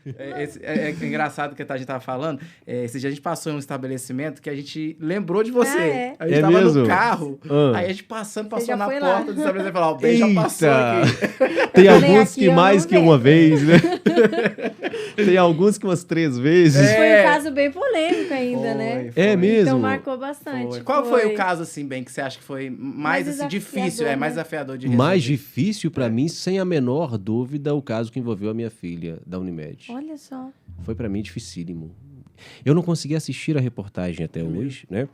É engraçado que a gente tava falando. Esse dia a gente passou em um estabelecimento que a gente lembrou de você. É. A gente tava no carro, aí a gente passou já na foi porta lá. do estabelecimento e falou, o Ben já passou aqui. Tem Eu falei, alguns aqui que eu mais não que uma vendo. vez, né? Tem alguns que umas 3 vezes. Foi um caso bem polêmico ainda, né? É mesmo? Então marcou bastante. Qual foi o caso, assim, Ben, que você acha que foi mais assim, difícil, desafiador, mais né? desafiador de resolver? Mais difícil pra mim, sem a menor dúvida, o caso que envolveu a minha filha da Unimed. Olha só. Foi pra mim dificílimo. Eu não consegui assistir a reportagem até hoje, né?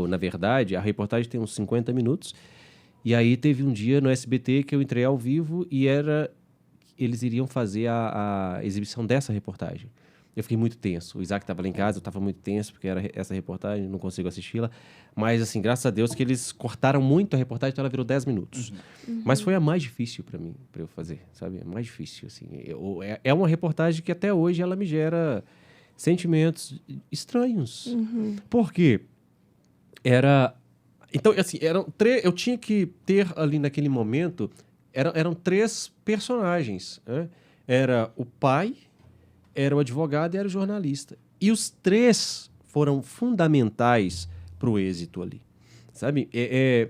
Na verdade, a reportagem tem uns 50 minutos. E aí teve um dia no SBT que eu entrei ao vivo e eles iriam fazer a exibição dessa reportagem. Eu fiquei muito tenso. O Isaac estava lá em casa, eu estava muito tenso, porque era essa reportagem, não consigo assisti-la. Mas, assim, graças a Deus que eles cortaram muito a reportagem, então ela virou 10 minutos. Mas foi a mais difícil para mim, para eu fazer, sabe? A mais difícil, assim. É uma reportagem que até hoje ela me gera sentimentos estranhos. Por quê? Então, assim, eu tinha que ter ali naquele momento... Eram 3 personagens, né? Era o pai, era o advogado e era o jornalista. E os 3 foram fundamentais para o êxito ali, sabe?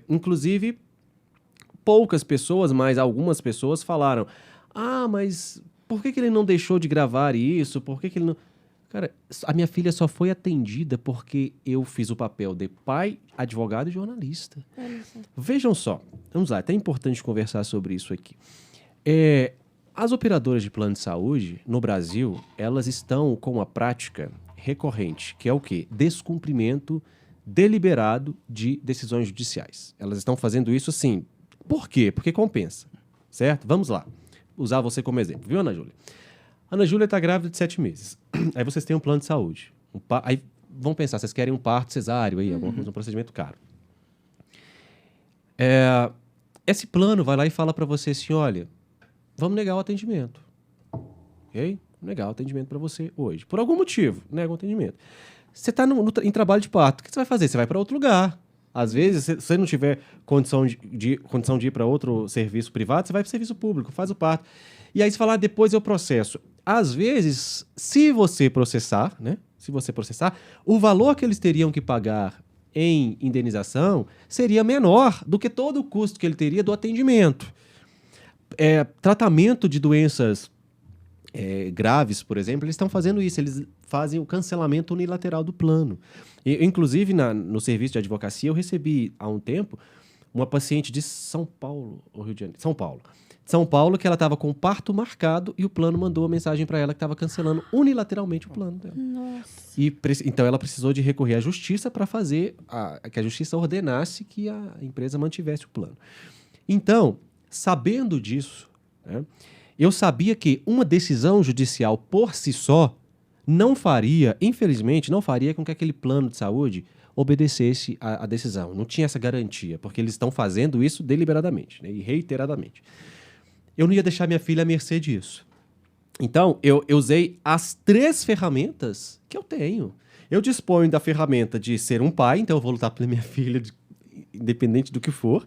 Inclusive, poucas pessoas, mas algumas pessoas falaram: mas por que ele não deixou de gravar isso? Por que ele não... Cara, a minha filha só foi atendida porque eu fiz o papel de pai, advogado e jornalista. Vejam só, vamos lá, é até importante conversar sobre isso aqui. As operadoras de plano de saúde no Brasil, elas estão com uma prática recorrente, que é o quê? Descumprimento deliberado de decisões judiciais. Elas estão fazendo isso assim. Por quê? Porque compensa, certo? Vamos lá, usar você como exemplo, viu, Ana Júlia? Ana Júlia está grávida de 7 meses. Aí vocês têm um plano de saúde. Aí vão pensar, vocês querem um parto cesáreo, aí, alguma coisa, um procedimento caro. Esse plano vai lá e fala para você assim, olha, vamos negar o atendimento. Ok? Vamos negar o atendimento para você hoje. Por algum motivo, nega o atendimento. Você está em trabalho de parto, o que você vai fazer? Você vai para outro lugar. Às vezes, se você não tiver condição de ir para outro serviço privado, você vai para o serviço público, faz o parto. E aí você fala, depois eu processo. Às vezes, se você processar, né? Se você processar, o valor que eles teriam que pagar em indenização seria menor do que todo o custo que ele teria do atendimento. Tratamento de doenças graves, por exemplo, eles estão fazendo isso. Eles fazem o cancelamento unilateral do plano. Inclusive, no serviço de advocacia, eu recebi há um tempo uma paciente de São Paulo, ou Rio de Janeiro, São Paulo, que ela estava com o parto marcado e o plano mandou uma mensagem para ela que estava cancelando unilateralmente o plano dela. Nossa. Então, ela precisou de recorrer à justiça para fazer que a justiça ordenasse que a empresa mantivesse o plano. Então, sabendo disso, né, eu sabia que uma decisão judicial por si só infelizmente, não faria com que aquele plano de saúde obedecesse à decisão. Não tinha essa garantia, porque eles estão fazendo isso deliberadamente, né, e reiteradamente. Eu não ia deixar minha filha à mercê disso. Então, eu usei as 3 ferramentas que eu tenho. Eu disponho da ferramenta de ser um pai, então eu vou lutar pela minha filha, independente do que for.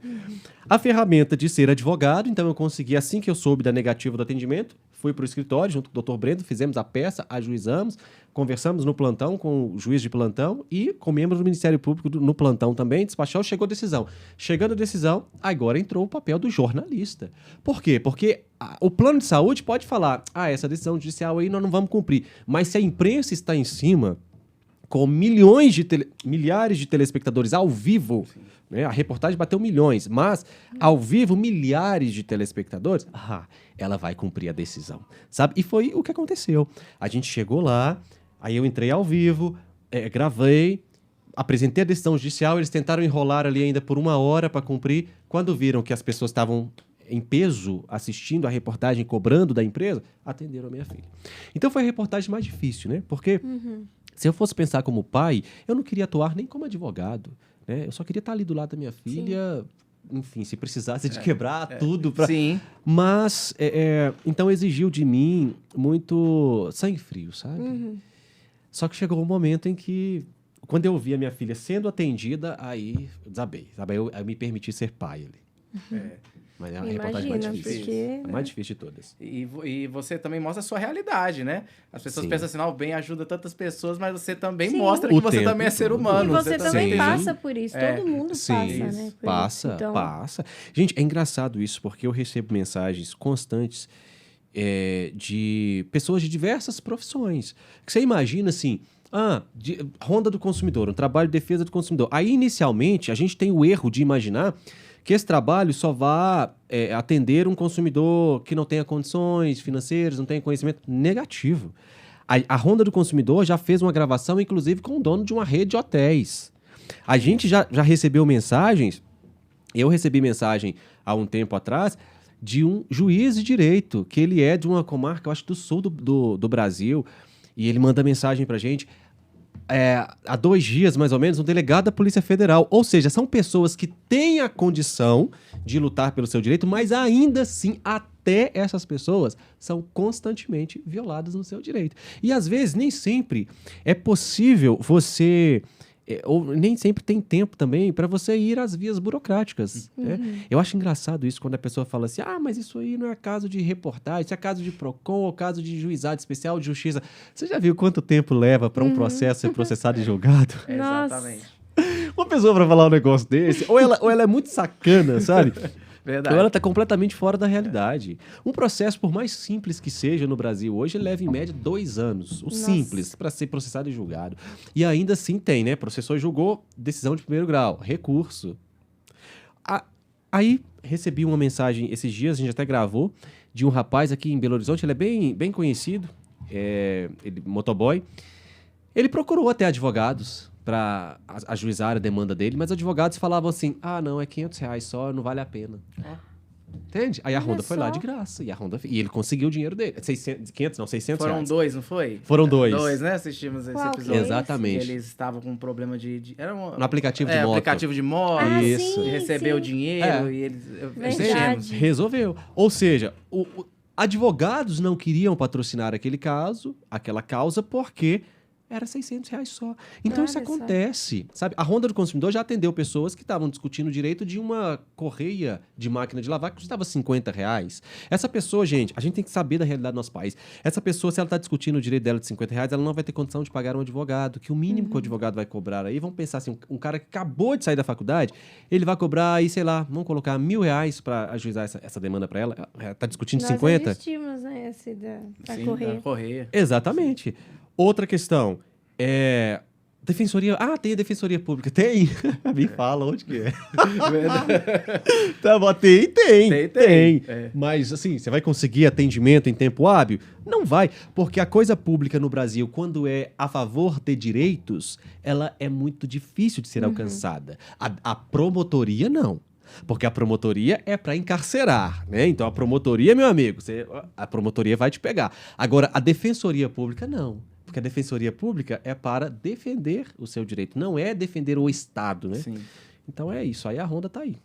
A ferramenta de ser advogado, então eu consegui, assim que eu soube da negativa do atendimento, fui para o escritório junto com o Dr. Brendo, fizemos a peça, ajuizamos, conversamos no plantão com o juiz de plantão e com membros do Ministério Público no plantão também, despachou, chegou a decisão. Chegando a decisão, agora entrou o papel do jornalista. Por quê? Porque o plano de saúde pode falar, essa decisão judicial aí nós não vamos cumprir, mas se a imprensa está em cima, com milhares de telespectadores ao vivo, né? A reportagem bateu milhões, mas ao vivo, milhares de telespectadores, ela vai cumprir a decisão, sabe? E foi o que aconteceu. A gente chegou lá, aí eu entrei ao vivo, gravei, apresentei a decisão judicial, eles tentaram enrolar ali ainda por 1 hora para cumprir. Quando viram que as pessoas estavam em peso assistindo a reportagem, cobrando da empresa, atenderam a minha filha. Então foi a reportagem mais difícil, né? Porque se eu fosse pensar como pai, eu não queria atuar nem como advogado, né? Eu só queria estar ali do lado da minha filha, enfim, se precisasse de quebrar tudo. Sim. Mas, então exigiu de mim muito sangue frio, sabe? Só que chegou um momento em que, quando eu vi a minha filha sendo atendida, aí eu desabei, sabe? Eu me permiti ser pai ali. Mas é a reportagem mais Imagina, difícil. porque... A mais difícil de todas. E você também mostra a sua realidade, né? As pessoas Sim. pensam assim, não, o bem ajuda tantas pessoas, mas você também Sim. mostra O que você tempo também é ser todo. humano. E você também Sim. passa por isso. Todo mundo Sim, passa, né? por passa, isso. Então, passa. Gente, é engraçado isso, porque eu recebo mensagens constantes de pessoas de diversas profissões. Que você imagina assim, ronda do consumidor, um trabalho de defesa do consumidor. Aí, inicialmente, a gente tem o erro de imaginar que esse trabalho só vá atender um consumidor que não tenha condições financeiras, não tenha conhecimento. Negativo. A Ronda do Consumidor já fez uma gravação, inclusive, com o dono de uma rede de hotéis. A gente já recebeu mensagens, eu recebi mensagem há um tempo atrás, de um juiz de direito, que ele é de uma comarca, eu acho, do sul do Brasil, e ele manda mensagem pra gente. Há 2 dias, mais ou menos, um delegado da Polícia Federal. Ou seja, são pessoas que têm a condição de lutar pelo seu direito, mas ainda assim, até essas pessoas são constantemente violadas no seu direito. E às vezes, nem sempre é possível você... ou nem sempre tem tempo também para você ir às vias burocráticas. Né? Eu acho engraçado isso quando a pessoa fala assim, mas isso aí não é caso de reportagem, isso é caso de PROCON ou caso de juizado especial de justiça. Você já viu quanto tempo leva para um processo ser processado e julgado? Exatamente. Uma pessoa para falar um negócio desse, ou ela é muito sacana, sabe? Verdade. Ou ela está completamente fora da realidade. Um processo, por mais simples que seja no Brasil hoje, ele leva em média 2 anos. O simples, para ser processado e julgado. E ainda assim tem, né? Processou e julgou, decisão de primeiro grau, recurso. Aí recebi uma mensagem esses dias, a gente até gravou, de um rapaz aqui em Belo Horizonte, ele é bem conhecido, motoboy. Ele procurou até advogados para ajuizar a demanda dele, mas os advogados falavam assim, não, é R$500 só, não vale a pena. Entende? Aí a Ronda foi lá de graça, e ele conseguiu o dinheiro dele. 600 Foram reais. 2, não foi? Foram 2. 2, né? Assistimos esse Qual que é episódio. Exatamente. Que eles estavam com um problema era No aplicativo de moto. aplicativo de moto. Isso. E recebeu o dinheiro e eles... Verdade. Resolveu. Ou seja, advogados não queriam patrocinar aquela causa, porque era R$600 só. Então Olha isso só. acontece, sabe? A Ronda do Consumidor já atendeu pessoas que estavam discutindo o direito de uma correia de máquina de lavar que custava R$50. Essa pessoa, gente, a gente tem que saber da realidade do nosso país. Essa pessoa, se ela está discutindo o direito dela de R$50, ela não vai ter condição de pagar um advogado, que o mínimo que o advogado vai cobrar aí, vamos pensar assim, um cara que acabou de sair da faculdade, ele vai cobrar aí, sei lá, vamos colocar R$1.000 para ajuizar essa demanda para ela. Está discutindo Nós 50? existimos, né? Esse da Sim, correr. da correia. Exatamente. Outra questão defensoria... tem a defensoria pública. Tem? Me fala onde que é. Tá bom, tem. É. Mas, assim, você vai conseguir atendimento em tempo hábil? Não vai, porque a coisa pública no Brasil, quando é a favor de direitos, ela é muito difícil de ser alcançada. A promotoria, não. Porque a promotoria é para encarcerar, né? Então, a promotoria, meu amigo, a promotoria vai te pegar. Agora, a defensoria pública, não. Porque a defensoria pública é para defender o seu direito, não é defender o Estado, né? Sim. Então é isso, aí a Ronda tá aí.